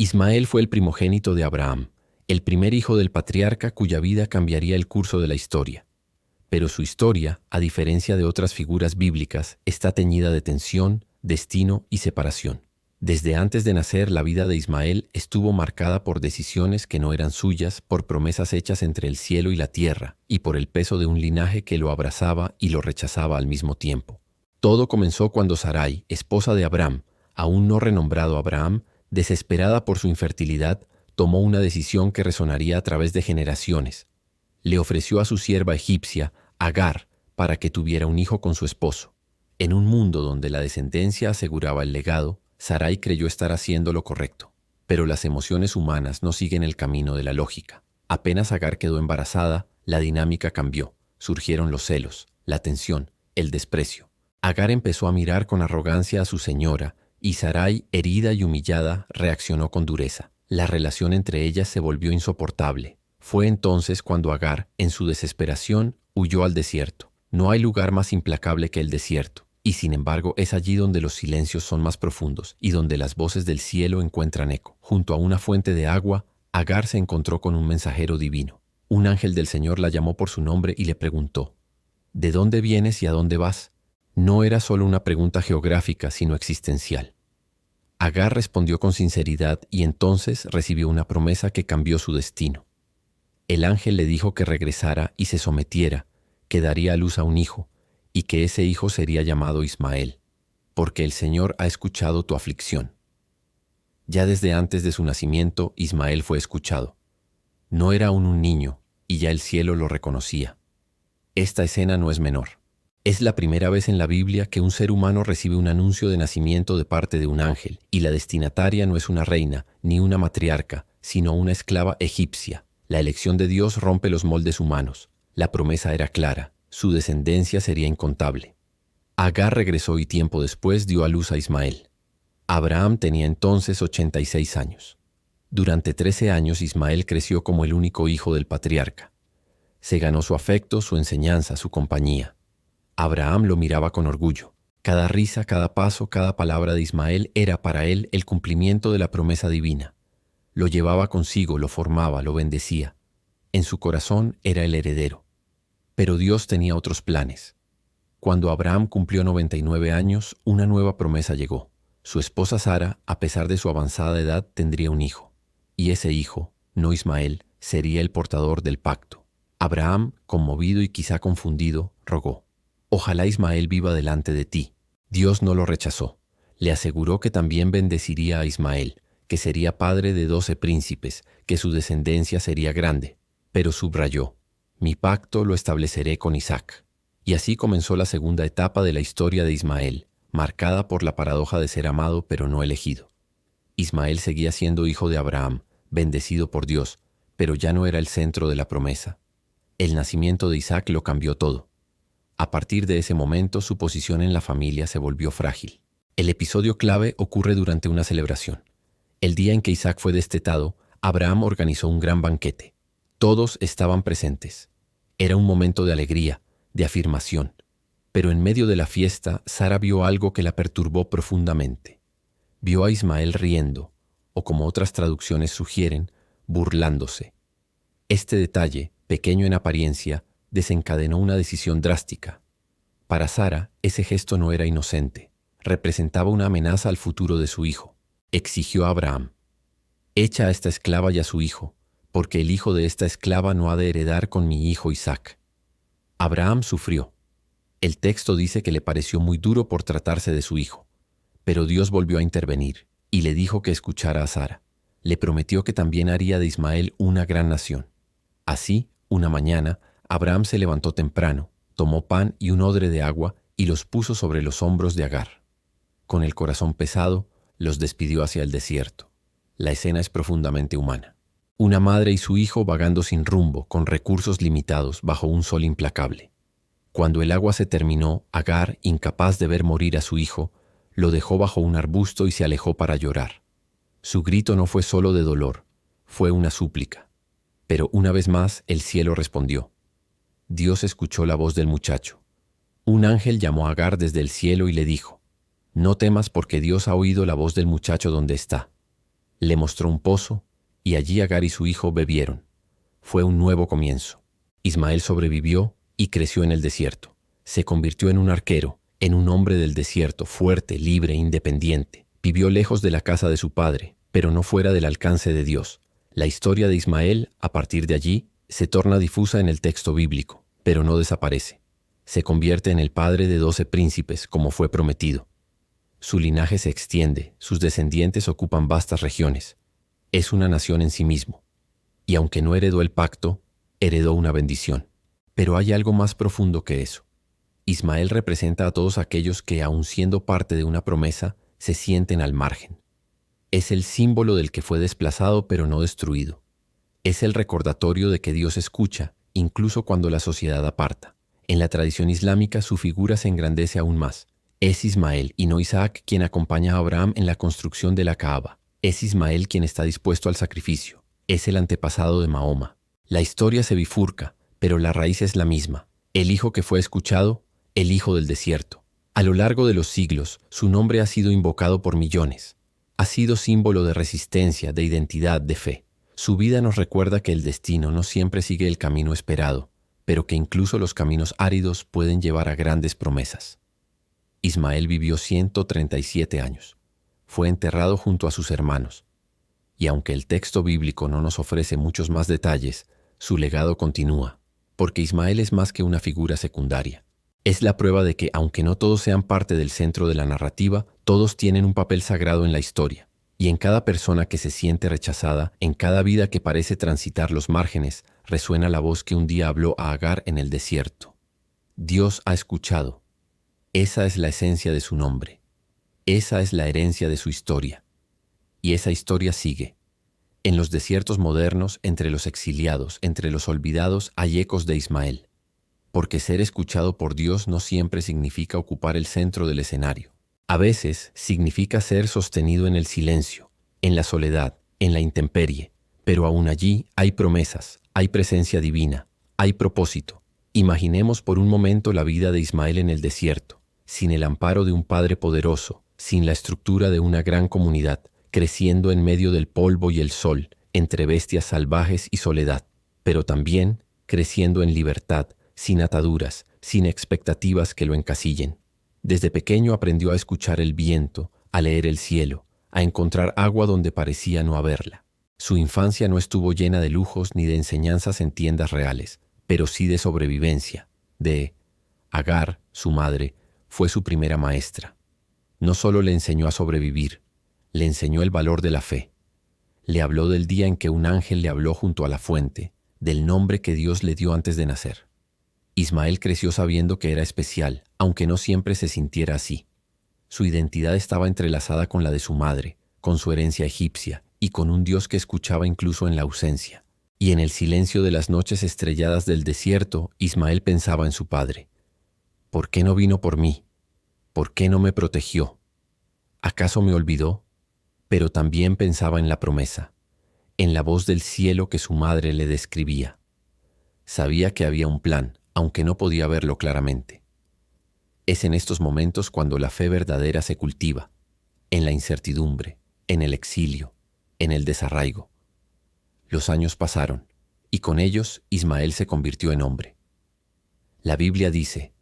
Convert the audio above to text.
Ismael fue el primogénito de Abraham, el primer hijo del patriarca cuya vida cambiaría el curso de la historia. Pero su historia, a diferencia de otras figuras bíblicas, está teñida de tensión, destino y separación. Desde antes de nacer, la vida de Ismael estuvo marcada por decisiones que no eran suyas, por promesas hechas entre el cielo y la tierra, y por el peso de un linaje que lo abrazaba y lo rechazaba al mismo tiempo. Todo comenzó cuando Sarai, esposa de Abraham, aún no renombrado Abraham, desesperada por su infertilidad, tomó una decisión que resonaría a través de generaciones. Le ofreció a su sierva egipcia, Agar, para que tuviera un hijo con su esposo. En un mundo donde la descendencia aseguraba el legado, Sarai creyó estar haciendo lo correcto. Pero las emociones humanas no siguen el camino de la lógica. Apenas Agar quedó embarazada, la dinámica cambió. Surgieron los celos, la tensión, el desprecio. Agar empezó a mirar con arrogancia a su señora, y Sarai, herida y humillada, reaccionó con dureza. La relación entre ellas se volvió insoportable. Fue entonces cuando Agar, en su desesperación, huyó al desierto. No hay lugar más implacable que el desierto, y sin embargo es allí donde los silencios son más profundos y donde las voces del cielo encuentran eco. Junto a una fuente de agua, Agar se encontró con un mensajero divino. Un ángel del Señor la llamó por su nombre y le preguntó: ¿De dónde vienes y a dónde vas? No era solo una pregunta geográfica, sino existencial. Agar respondió con sinceridad y entonces recibió una promesa que cambió su destino. El ángel le dijo que regresara y se sometiera, que daría a luz a un hijo, y que ese hijo sería llamado Ismael, porque el Señor ha escuchado tu aflicción. Ya desde antes de su nacimiento, Ismael fue escuchado. No era aún un niño, y ya el cielo lo reconocía. Esta escena no es menor. Es la primera vez en la Biblia que un ser humano recibe un anuncio de nacimiento de parte de un ángel, y la destinataria no es una reina, ni una matriarca, sino una esclava egipcia. La elección de Dios rompe los moldes humanos. La promesa era clara, su descendencia sería incontable. Agar regresó y tiempo después dio a luz a Ismael. Abraham tenía entonces 86 años. Durante 13 años Ismael creció como el único hijo del patriarca. Se ganó su afecto, su enseñanza, su compañía. Abraham lo miraba con orgullo. Cada risa, cada paso, cada palabra de Ismael era para él el cumplimiento de la promesa divina. Lo llevaba consigo, lo formaba, lo bendecía. En su corazón era el heredero. Pero Dios tenía otros planes. Cuando Abraham cumplió 99 años, una nueva promesa llegó. Su esposa Sara, a pesar de su avanzada edad, tendría un hijo. Y ese hijo, no Ismael, sería el portador del pacto. Abraham, conmovido y quizá confundido, rogó: «Ojalá Ismael viva delante de ti». Dios no lo rechazó. Le aseguró que también bendeciría a Ismael, que sería padre de 12 príncipes, que su descendencia sería grande. Pero subrayó: «Mi pacto lo estableceré con Isaac». Y así comenzó la segunda etapa de la historia de Ismael, marcada por la paradoja de ser amado pero no elegido. Ismael seguía siendo hijo de Abraham, bendecido por Dios, pero ya no era el centro de la promesa. El nacimiento de Isaac lo cambió todo. A partir de ese momento, su posición en la familia se volvió frágil. El episodio clave ocurre durante una celebración. El día en que Isaac fue destetado, Abraham organizó un gran banquete. Todos estaban presentes. Era un momento de alegría, de afirmación. Pero en medio de la fiesta, Sara vio algo que la perturbó profundamente. Vio a Ismael riendo, o como otras traducciones sugieren, burlándose. Este detalle, pequeño en apariencia, desencadenó una decisión drástica. Para Sara, ese gesto no era inocente. Representaba una amenaza al futuro de su hijo. Exigió a Abraham: «Echa a esta esclava y a su hijo, porque el hijo de esta esclava no ha de heredar con mi hijo Isaac». Abraham sufrió. El texto dice que le pareció muy duro por tratarse de su hijo. Pero Dios volvió a intervenir y le dijo que escuchara a Sara. Le prometió que también haría de Ismael una gran nación. Así, una mañana, Abraham se levantó temprano, tomó pan y un odre de agua y los puso sobre los hombros de Agar. Con el corazón pesado, los despidió hacia el desierto. La escena es profundamente humana. Una madre y su hijo vagando sin rumbo, con recursos limitados, bajo un sol implacable. Cuando el agua se terminó, Agar, incapaz de ver morir a su hijo, lo dejó bajo un arbusto y se alejó para llorar. Su grito no fue solo de dolor, fue una súplica. Pero una vez más el cielo respondió. Dios escuchó la voz del muchacho. Un ángel llamó a Agar desde el cielo y le dijo: «No temas porque Dios ha oído la voz del muchacho donde está. Le mostró un pozo, y allí Agar y su hijo bebieron. Fue un nuevo comienzo. Ismael sobrevivió y creció en el desierto. Se convirtió en un arquero, en un hombre del desierto, fuerte, libre, independiente. Vivió lejos de la casa de su padre, pero no fuera del alcance de Dios. La historia de Ismael, a partir de allí, se torna difusa en el texto bíblico, pero no desaparece. Se convierte en el padre de 12 príncipes, como fue prometido. Su linaje se extiende, sus descendientes ocupan vastas regiones. Es una nación en sí mismo. Y aunque no heredó el pacto, heredó una bendición. Pero hay algo más profundo que eso. Ismael representa a todos aquellos que, aun siendo parte de una promesa, se sienten al margen. Es el símbolo del que fue desplazado pero no destruido. Es el recordatorio de que Dios escucha, incluso cuando la sociedad aparta. En la tradición islámica su figura se engrandece aún más. Es Ismael y no Isaac quien acompaña a Abraham en la construcción de la Kaaba. Es Ismael quien está dispuesto al sacrificio. Es el antepasado de Mahoma. La historia se bifurca, pero la raíz es la misma. El hijo que fue escuchado, el hijo del desierto. A lo largo de los siglos, su nombre ha sido invocado por millones. Ha sido símbolo de resistencia, de identidad, de fe. Su vida nos recuerda que el destino no siempre sigue el camino esperado, pero que incluso los caminos áridos pueden llevar a grandes promesas. Ismael vivió 137 años. Fue enterrado junto a sus hermanos. Y aunque el texto bíblico no nos ofrece muchos más detalles, su legado continúa, porque Ismael es más que una figura secundaria. Es la prueba de que, aunque no todos sean parte del centro de la narrativa, todos tienen un papel sagrado en la historia. Y en cada persona que se siente rechazada, en cada vida que parece transitar los márgenes, resuena la voz que un día habló a Agar en el desierto. Dios ha escuchado. Esa es la esencia de su nombre. Esa es la herencia de su historia. Y esa historia sigue. En los desiertos modernos, entre los exiliados, entre los olvidados, hay ecos de Ismael. Porque ser escuchado por Dios no siempre significa ocupar el centro del escenario. A veces significa ser sostenido en el silencio, en la soledad, en la intemperie. Pero aún allí hay promesas, hay presencia divina, hay propósito. Imaginemos por un momento la vida de Ismael en el desierto, sin el amparo de un padre poderoso, sin la estructura de una gran comunidad, creciendo en medio del polvo y el sol, entre bestias salvajes y soledad, pero también creciendo en libertad, sin ataduras, sin expectativas que lo encasillen. Desde pequeño aprendió a escuchar el viento, a leer el cielo, a encontrar agua donde parecía no haberla. Su infancia no estuvo llena de lujos ni de enseñanzas en tiendas reales, pero sí de sobrevivencia. Agar, su madre, fue su primera maestra. No solo le enseñó a sobrevivir, le enseñó el valor de la fe. Le habló del día en que un ángel le habló junto a la fuente, del nombre que Dios le dio antes de nacer. Ismael creció sabiendo que era especial, aunque no siempre se sintiera así. Su identidad estaba entrelazada con la de su madre, con su herencia egipcia y con un Dios que escuchaba incluso en la ausencia. Y en el silencio de las noches estrelladas del desierto, Ismael pensaba en su padre. ¿Por qué no vino por mí? ¿Por qué no me protegió? ¿Acaso me olvidó? Pero también pensaba en la promesa, en la voz del cielo que su madre le describía. Sabía que había un plan, aunque no podía verlo claramente. Es en estos momentos cuando la fe verdadera se cultiva, en la incertidumbre, en el exilio, en el desarraigo. Los años pasaron, y con ellos Ismael se convirtió en hombre. La Biblia dice,